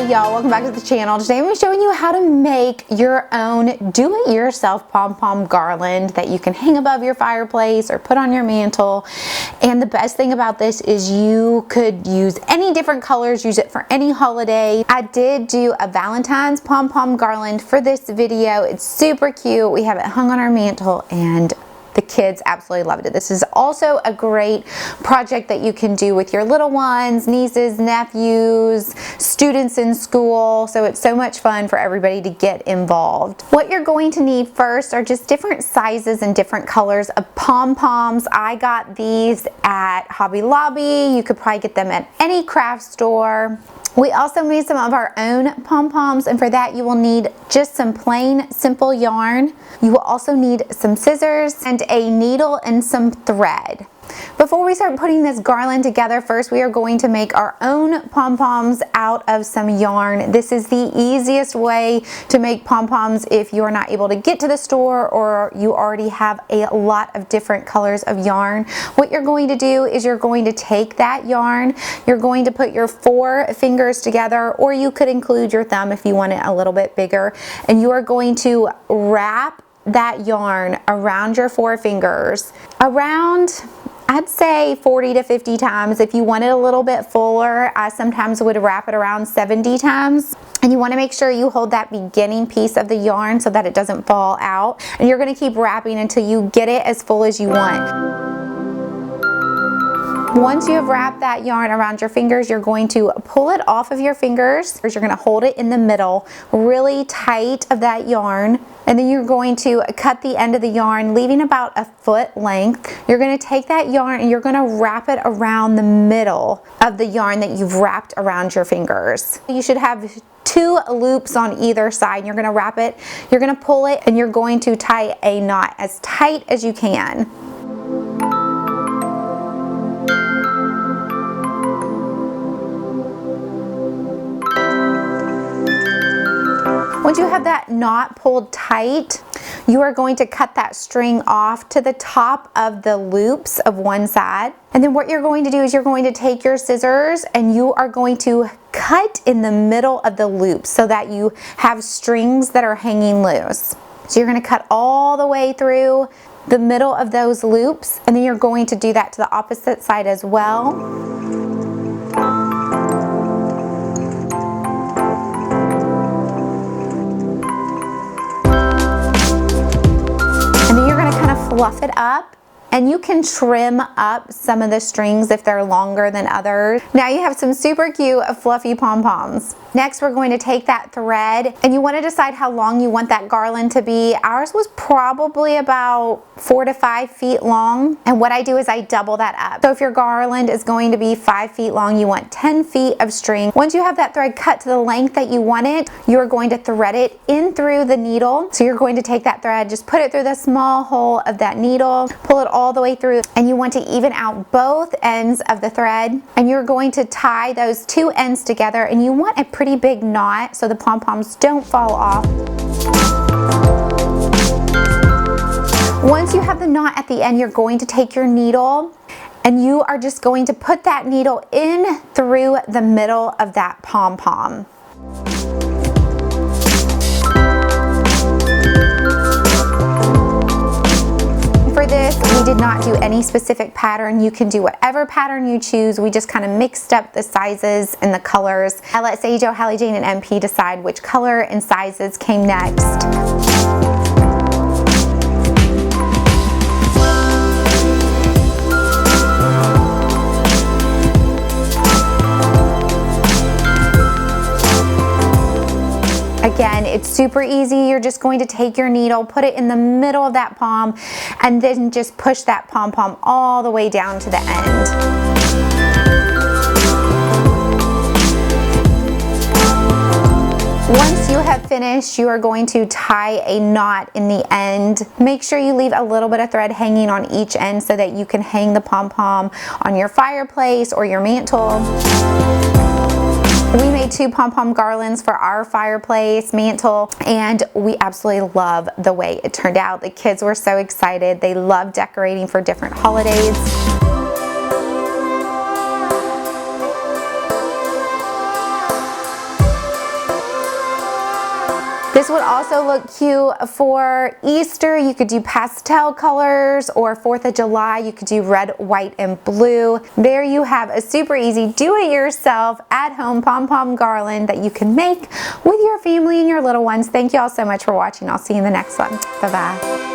Hey y'all, welcome back to the channel. Today I'm showing you how to make your own do-it-yourself pom-pom garland that you can hang above your fireplace or put on your mantle. And the best thing about this is you could use any different colors, use it for any holiday. I did do a Valentine's pom-pom garland for this video. It's super cute. We have it hung on our mantle and the kids absolutely loved it. This is also a great project that you can do with your little ones, nieces, nephews, students in school. So it's so much fun for everybody to get involved. What you're going to need first are just different sizes and different colors of pom-poms. I got these at Hobby Lobby. You could probably get them at any craft store. We also made some of our own pom-poms, and for that you will need just some plain simple yarn. You will also need some scissors and a needle and some thread. Before we start putting this garland together, first we are going to make our own pom-poms out of some yarn. This is the easiest way to make pom-poms if you are not able to get to the store or you already have a lot of different colors of yarn. What you're going to do is you're going to take that yarn, you're going to put your 4 fingers together, or you could include your thumb if you want it a little bit bigger, and you are going to wrap that yarn around your 4 fingers around, I'd say 40 to 50 times. If you want it a little bit fuller, I sometimes would wrap it around 70 times. And you want to make sure you hold that beginning piece of the yarn so that it doesn't fall out. And you're going to keep wrapping until you get it as full as you want. Once you have wrapped that yarn around your fingers, you're going to pull it off of your fingers. You're going to hold it in the middle, really tight of that yarn. And then you're going to cut the end of the yarn, leaving about a foot length. You're going to take that yarn and you're going to wrap it around the middle of the yarn that you've wrapped around your fingers. You should have 2 loops on either side. You're going to wrap it, you're going to pull it, and you're going to tie a knot as tight as you can. Once you have that knot pulled tight, you are going to cut that string off to the top of the loops of one side. And then what you're going to do is you're going to take your scissors and you are going to cut in the middle of the loops so that you have strings that are hanging loose. So you're going to cut all the way through the middle of those loops, and then you're going to do that to the opposite side as well. Fluff it up, and you can trim up some of the strings if they're longer than others. Now you have some super cute fluffy pom-poms. Next we're going to take that thread, and you want to decide how long you want that garland to be. Ours was probably about 4 to 5 feet long, and what I do is I double that up. So if your garland is going to be 5 feet long, you want 10 feet of string. Once you have that thread cut to the length that you want it, you're going to thread it in through the needle. So you're going to take that thread, just put it through the small hole of that needle, pull it all the way through, and you want to even out both ends of the thread, and you're going to tie those 2 ends together, and you want a pretty big knot so the pom-poms don't fall off. Once you have the knot at the end, you're going to take your needle and you are just going to put that needle in through the middle of that pom-pom. For this, we did not do any specific pattern. You can do whatever pattern you choose. We just kind of mixed up the sizes and the colors. I let Sage, Hallie Jane, and MP decide which color and sizes came next. Again, it's super easy. You're just going to take your needle, put it in the middle of that pom, and then just push that pom-pom all the way down to the end. Once you have finished, you are going to tie a knot in the end. Make sure you leave a little bit of thread hanging on each end so that you can hang the pom-pom on your fireplace or your mantle. We made 2 pom-pom garlands for our fireplace mantle, and we absolutely love the way it turned out. The kids were so excited. They love decorating for different holidays. This would also look cute for Easter. You could do pastel colors, or 4th of July, you could do red, white, and blue. There you have a super easy do-it-yourself at-home pom-pom garland that you can make with your family and your little ones. Thank you all so much for watching. I'll see you in the next one. Bye-bye.